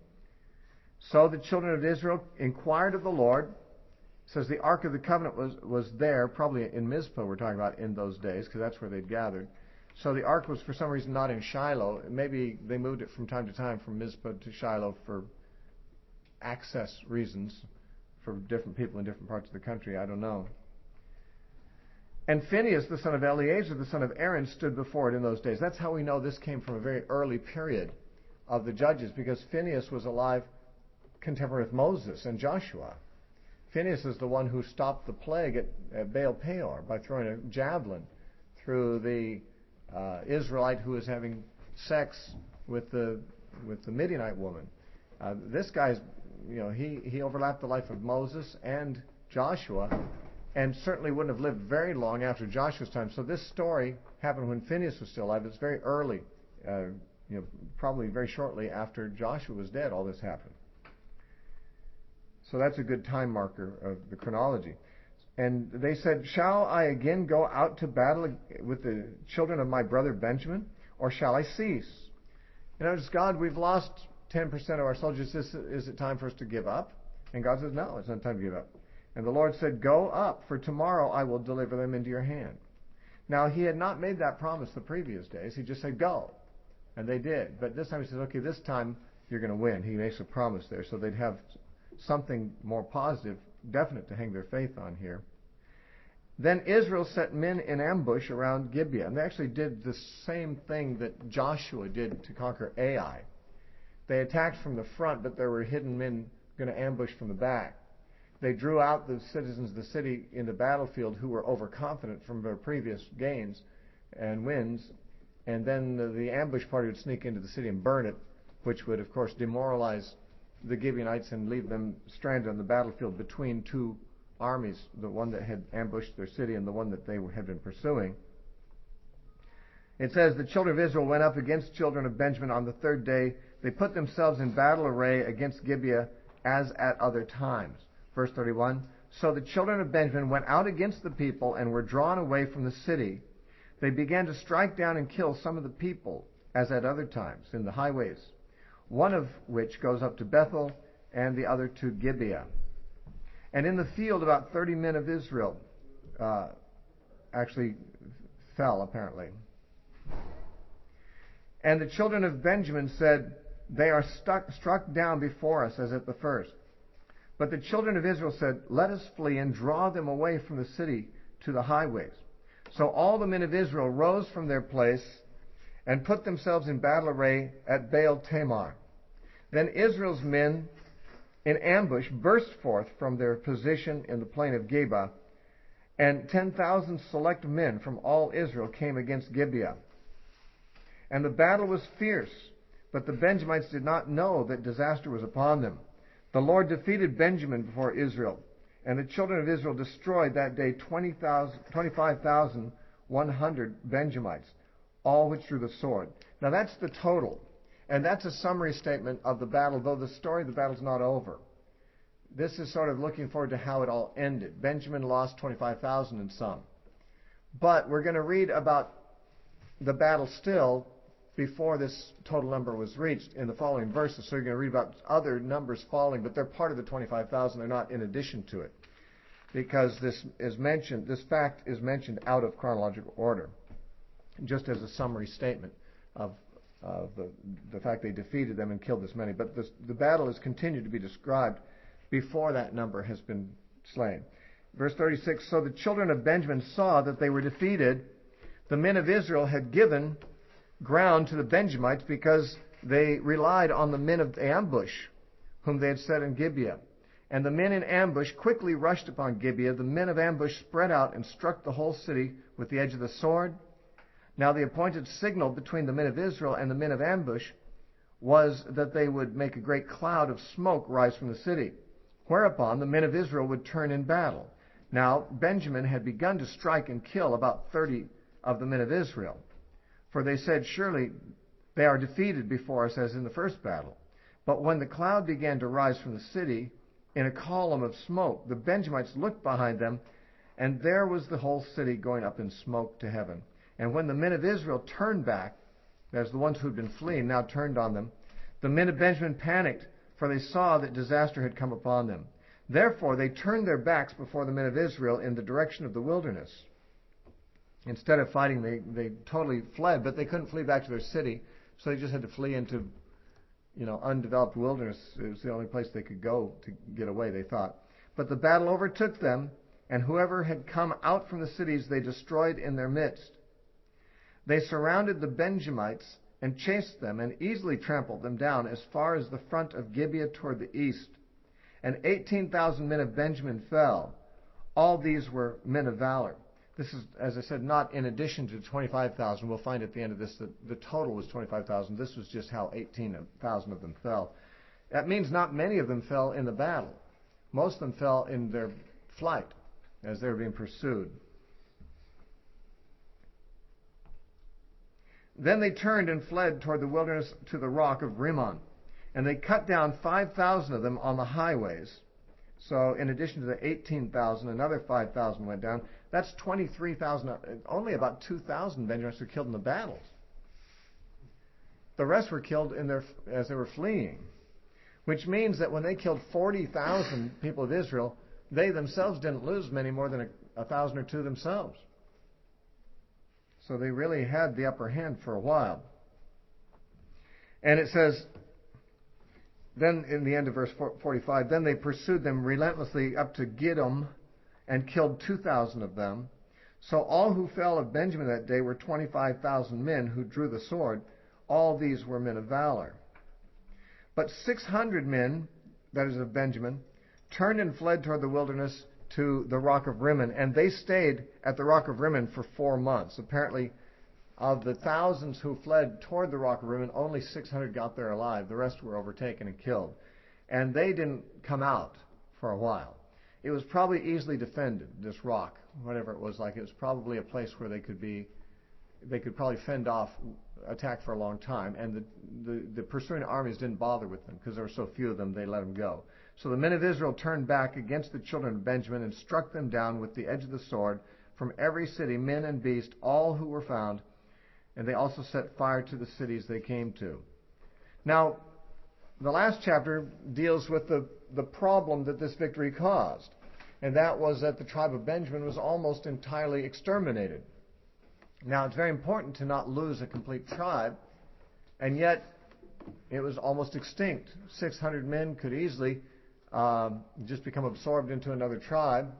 So the children of Israel inquired of the Lord. It says the Ark of the Covenant was there, probably in Mizpah we're talking about in those days, because that's where they'd gathered. So the Ark was for some reason not in Shiloh. Maybe they moved it from time to time from Mizpah to Shiloh for access reasons for different people in different parts of the country. I don't know. And Phinehas, the son of Eleazar, the son of Aaron, stood before it in those days. That's how we know this came from a very early period of the Judges, because Phinehas was alive contemporary with Moses and Joshua. Phinehas is the one who stopped the plague at Baal Peor by throwing a javelin through the Israelite who was having sex with the Midianite woman. This guy's, he overlapped the life of Moses and Joshua, and certainly wouldn't have lived very long after Joshua's time. So this story happened when Phinehas was still alive. It's very early, probably very shortly after Joshua was dead, all this happened. So that's a good time marker of the chronology. And they said, shall I again go out to battle with the children of my brother Benjamin, or shall I cease? Notice, God, we've lost 10% of our soldiers. Is it time for us to give up? And God says, no, it's not time to give up. And the Lord said, go up, for tomorrow I will deliver them into your hand. Now, he had not made that promise the previous days. He just said, go. And they did. But this time he says, okay, this time you're going to win. He makes a promise there. So they'd have something more positive, definite to hang their faith on here. Then Israel set men in ambush around Gibeah. And they actually did the same thing that Joshua did to conquer Ai. They attacked from the front, but there were hidden men going to ambush from the back. They drew out the citizens of the city in the battlefield who were overconfident from their previous gains and wins, and then the ambush party would sneak into the city and burn it, which would, of course, demoralize the Gibeonites and leave them stranded on the battlefield between two armies, the one that had ambushed their city and the one that they had been pursuing. It says, the children of Israel went up against children of Benjamin on the third day. They put themselves in battle array against Gibeah as at other times. Verse 31, so the children of Benjamin went out against the people and were drawn away from the city. They began to strike down and kill some of the people, as at other times, in the highways, one of which goes up to Bethel and the other to Gibeah. And in the field about 30 men of Israel actually fell, apparently. And the children of Benjamin said, they are struck down before us as at the first. But the children of Israel said, let us flee and draw them away from the city to the highways. So all the men of Israel rose from their place and put themselves in battle array at Baal Tamar. Then Israel's men in ambush burst forth from their position in the plain of Geba, and 10,000 select men from all Israel came against Gibeah. And the battle was fierce, but the Benjamites did not know that disaster was upon them. The Lord defeated Benjamin before Israel, and the children of Israel destroyed that day 25,100 Benjamites, all which drew the sword. Now that's the total, and that's a summary statement of the battle, though the story of the battle's not over. This is sort of looking forward to how it all ended. Benjamin lost 25,000 and some. But we're going to read about the battle still before this total number was reached in the following verses. So you're going to read about other numbers falling, but they're part of the 25,000. They're not in addition to it, because this fact is mentioned out of chronological order, just as a summary statement of the fact they defeated them and killed this many. But the battle is continued to be described before that number has been slain. Verse 36, so the children of Benjamin saw that they were defeated. The men of Israel had given ground to the Benjamites because they relied on the men of ambush whom they had set in Gibeah. And the men in ambush quickly rushed upon Gibeah. The men of ambush spread out and struck the whole city with the edge of the sword. Now the appointed signal between the men of Israel and the men of ambush was that they would make a great cloud of smoke rise from the city, whereupon the men of Israel would turn in battle. Now Benjamin had begun to strike and kill about 30 of the men of Israel. For they said, surely they are defeated before us as in the first battle. But when the cloud began to rise from the city in a column of smoke, the Benjamites looked behind them, and there was the whole city going up in smoke to heaven. And when the men of Israel turned back, as the ones who had been fleeing now turned on them, the men of Benjamin panicked, for they saw that disaster had come upon them. Therefore they turned their backs before the men of Israel in the direction of the wilderness. Instead of fighting, they totally fled, but they couldn't flee back to their city, so they just had to flee into, undeveloped wilderness. It was the only place they could go to get away, they thought. But the battle overtook them, and whoever had come out from the cities they destroyed in their midst. They surrounded the Benjamites and chased them, and easily trampled them down as far as the front of Gibeah toward the east. And 18,000 men of Benjamin fell. All these were men of valor. This is, as I said, not in addition to 25,000. We'll find at the end of this that the total was 25,000. This was just how 18,000 of them fell. That means not many of them fell in the battle. Most of them fell in their flight as they were being pursued. Then they turned and fled toward the wilderness to the rock of Rimmon. And they cut down 5,000 of them on the highways. So in addition to the 18,000, another 5,000 went down. That's 23,000. Only about 2,000 Benjamites were killed in the battles. The rest were killed as they were fleeing. Which means that when they killed 40,000 people of Israel, they themselves didn't lose many more than 1,000 or 2 themselves. So they really had the upper hand for a while. And it says, then in the end of verse 45, then they pursued them relentlessly up to Gidom and killed 2,000 of them. So all who fell of Benjamin that day were 25,000 men who drew the sword. All these were men of valor. But 600 men, that is of Benjamin, turned and fled toward the wilderness to the rock of Rimmon, and they stayed at the rock of Rimmon for 4 months. Apparently, of the thousands who fled toward the rock of Rimmon, only 600 got there alive. The rest were overtaken and killed. And they didn't come out for a while. It was probably easily defended, this rock, whatever it was like. It was probably a place where they could probably fend off attack for a long time. And the pursuing armies didn't bother with them because there were so few of them, they let them go. So the men of Israel turned back against the children of Benjamin and struck them down with the edge of the sword from every city, men and beast, all who were found. And they also set fire to the cities they came to. Now, the last chapter deals with the problem that this victory caused. And that was that the tribe of Benjamin was almost entirely exterminated. Now, it's very important to not lose a complete tribe. And yet, it was almost extinct. 600 men could easily just become absorbed into another tribe.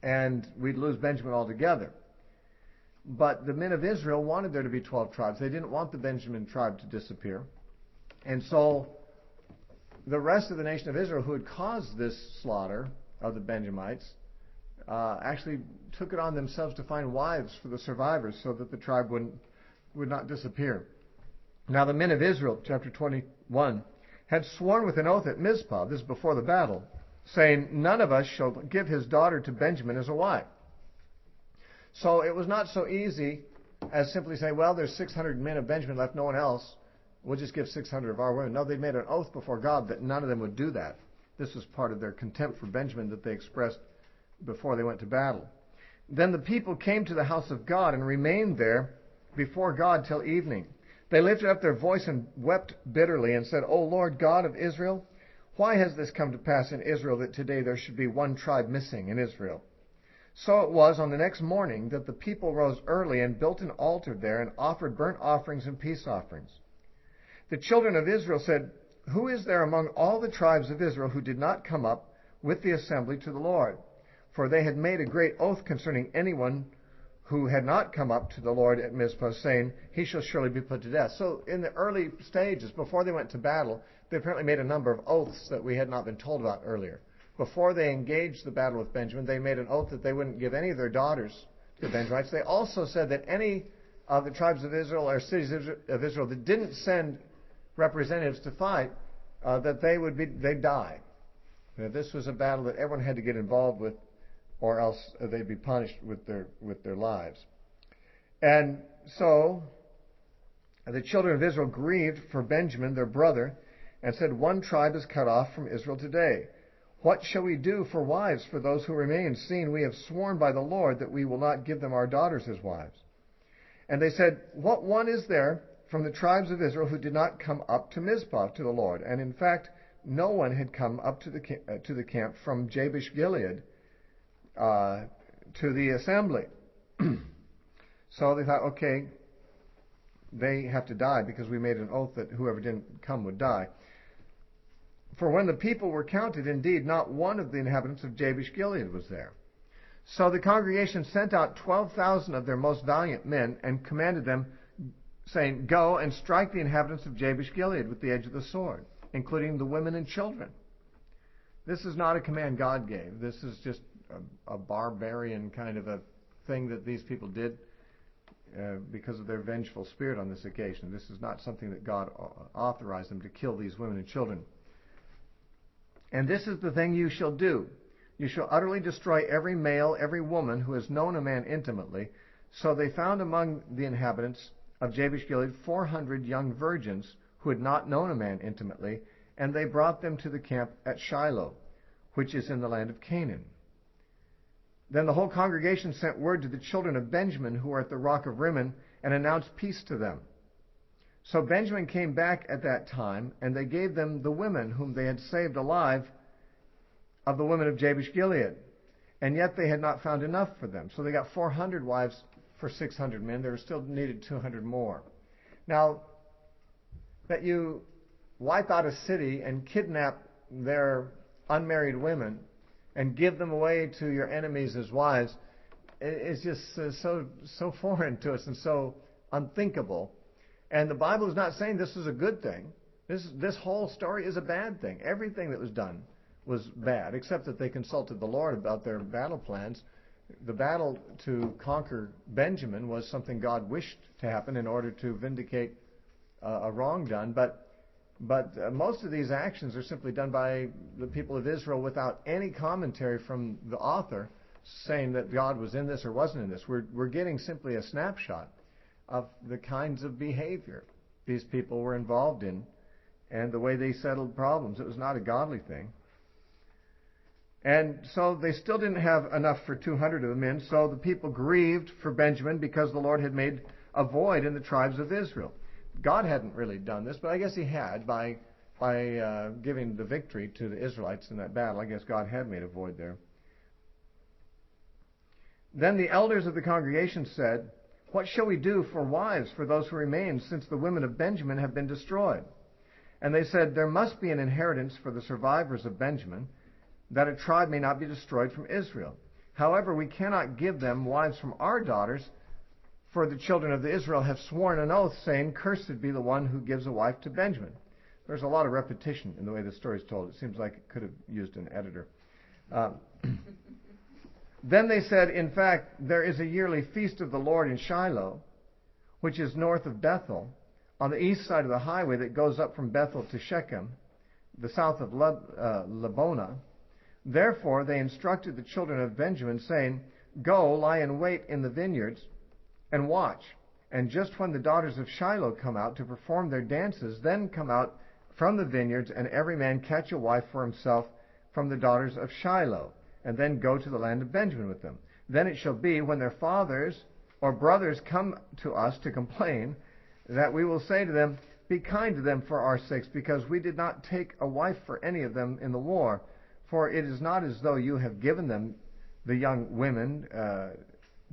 And we'd lose Benjamin altogether. But the men of Israel wanted there to be 12 tribes. They didn't want the Benjamin tribe to disappear. And so the rest of the nation of Israel, who had caused this slaughter of the Benjamites, actually took it on themselves to find wives for the survivors so that the tribe would not disappear. Now the men of Israel, chapter 21, had sworn with an oath at Mizpah, this is before the battle, saying, none of us shall give his daughter to Benjamin as a wife. So it was not so easy as simply say, well, there's 600 men of Benjamin left, no one else. We'll just give 600 of our women. No, they made an oath before God that none of them would do that. This was part of their contempt for Benjamin that they expressed before they went to battle. Then the people came to the house of God and remained there before God till evening. They lifted up their voice and wept bitterly and said, O Lord God of Israel, why has this come to pass in Israel that today there should be one tribe missing in Israel? So it was on the next morning that the people rose early and built an altar there and offered burnt offerings and peace offerings. The children of Israel said, Who is there among all the tribes of Israel who did not come up with the assembly to the Lord? For they had made a great oath concerning anyone who had not come up to the Lord at Mizpah, saying, He shall surely be put to death. So in the early stages, before they went to battle, they apparently made a number of oaths that we had not been told about earlier. Before they engaged the battle with Benjamin, they made an oath that they wouldn't give any of their daughters to the Benjamites. They also said that any of the tribes of Israel or cities of Israel that didn't send representatives to fight, that they'd die. This was a battle that everyone had to get involved with, or else they'd be punished with their lives. And so the children of Israel grieved for Benjamin, their brother, and said, One tribe is cut off from Israel today. What shall we do for wives for those who remain, seeing we have sworn by the Lord that we will not give them our daughters as wives? And they said, What one is there from the tribes of Israel who did not come up to Mizpah to the Lord? And in fact, no one had come up to the camp from Jabesh Gilead to the assembly. So they thought, okay, they have to die because we made an oath that whoever didn't come would die. For when the people were counted, indeed, not one of the inhabitants of Jabesh Gilead was there. So the congregation sent out 12,000 of their most valiant men and commanded them, saying, Go and strike the inhabitants of Jabesh Gilead with the edge of the sword, including the women and children. This is not a command God gave. This is just a barbarian kind of a thing that these people did because of their vengeful spirit on this occasion. This is not something that God authorized them to kill these women and children. And this is the thing you shall do. You shall utterly destroy every male, every woman who has known a man intimately. So they found among the inhabitants of Jabesh Gilead 400 young virgins who had not known a man intimately, and they brought them to the camp at Shiloh, which is in the land of Canaan. Then the whole congregation sent word to the children of Benjamin who were at the rock of Rimmon and announced peace to them. So Benjamin came back at that time, and they gave them the women whom they had saved alive of the women of Jabesh Gilead. And yet they had not found enough for them. So they got 400 wives for 600 men. There were still needed 200 more. Now, that you wipe out a city and kidnap their unmarried women and give them away to your enemies as wives is just so foreign to us and so unthinkable. And the Bible is not saying this is a good thing. This whole story is a bad thing. Everything that was done was bad, except that they consulted the Lord about their battle plans. The battle to conquer Benjamin was something God wished to happen in order to vindicate a wrong done. But most of these actions are simply done by the people of Israel without any commentary from the author saying that God was in this or wasn't in this. We're getting simply a snapshot of the kinds of behavior these people were involved in and the way they settled problems. It was not a godly thing. And so they still didn't have enough for 200 of the men, so the people grieved for Benjamin because the Lord had made a void in the tribes of Israel. God hadn't really done this, but I guess he had by giving the victory to the Israelites in that battle. I guess God had made a void there. Then the elders of the congregation said, What shall we do for wives for those who remain, since the women of Benjamin have been destroyed? And they said, There must be an inheritance for the survivors of Benjamin, that a tribe may not be destroyed from Israel. However, we cannot give them wives from our daughters, for the children of Israel have sworn an oath, saying, Cursed be the one who gives a wife to Benjamin. There's a lot of repetition in the way the story is told. It seems like it could have used an editor. Then they said, In fact, there is a yearly feast of the Lord in Shiloh, which is north of Bethel, on the east side of the highway that goes up from Bethel to Shechem, the south of Lebonah. Therefore they instructed the children of Benjamin, saying, Go, lie in wait in the vineyards, and watch. And just when the daughters of Shiloh come out to perform their dances, then come out from the vineyards, and every man catch a wife for himself from the daughters of Shiloh, and then go to the land of Benjamin with them. Then it shall be, when their fathers or brothers come to us to complain, that we will say to them, be kind to them for our sakes, because we did not take a wife for any of them in the war. For it is not as though you have given them, the young women,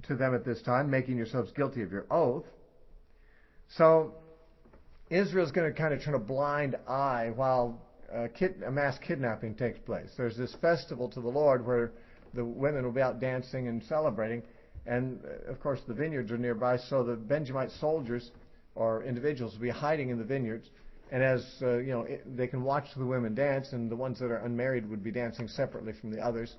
to them at this time, making yourselves guilty of your oath. So Israel's going to kind of turn a blind eye while a mass kidnapping takes place. There's this festival to the Lord where the women will be out dancing and celebrating, and of course the vineyards are nearby, so the Benjamite soldiers or individuals will be hiding in the vineyards, and as they can watch the women dance, and the ones that are unmarried would be dancing separately from the others,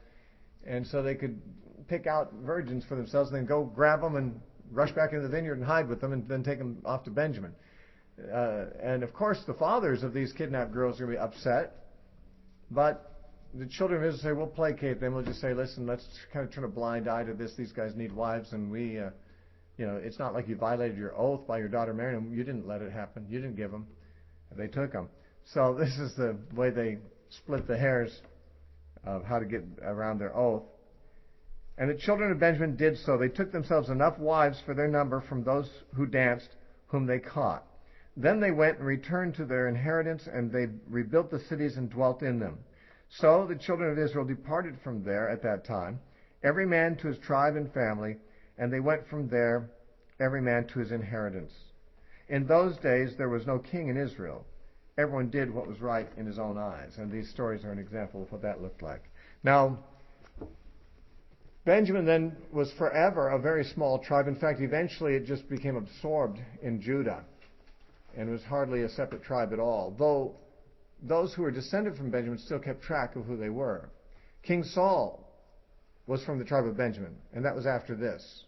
and so they could pick out virgins for themselves and then go grab them and rush back into the vineyard and hide with them and then take them off to Benjamin. And of course the fathers of these kidnapped girls are going to be upset, but the children of Israel say, we'll placate them. We'll just say, listen, let's kind of turn a blind eye to this. These guys need wives, and we, it's not like you violated your oath by your daughter marrying them. You didn't let it happen. You didn't give them. They took them. So this is the way they split the hairs of how to get around their oath. And the children of Benjamin did so. They took themselves enough wives for their number from those who danced, whom they caught. Then they went and returned to their inheritance, and they rebuilt the cities and dwelt in them. So the children of Israel departed from there at that time, every man to his tribe and family, and they went from there, every man to his inheritance. In those days there was no king in Israel. Everyone did what was right in his own eyes. And these stories are an example of what that looked like. Now, Benjamin then was forever a very small tribe. In fact, eventually it just became absorbed in Judah and was hardly a separate tribe at all, though those who were descended from Benjamin still kept track of who they were. King Saul was from the tribe of Benjamin, and that was after this,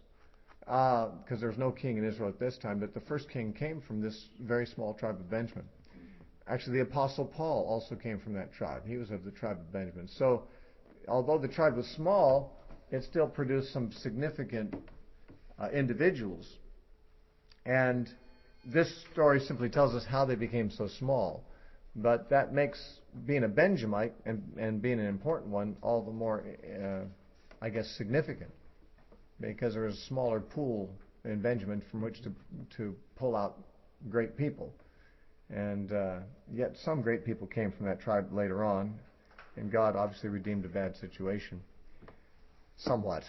because there was no king in Israel at this time, but the first king came from this very small tribe of Benjamin. Actually, the Apostle Paul also came from that tribe. He was of the tribe of Benjamin. So, although the tribe was small, it still produced some significant individuals. And this story simply tells us how they became so small. But that makes being a Benjamite and being an important one all the more, significant, because there was a smaller pool in Benjamin from which to pull out great people. And yet some great people came from that tribe later on, and God obviously redeemed a bad situation somewhat.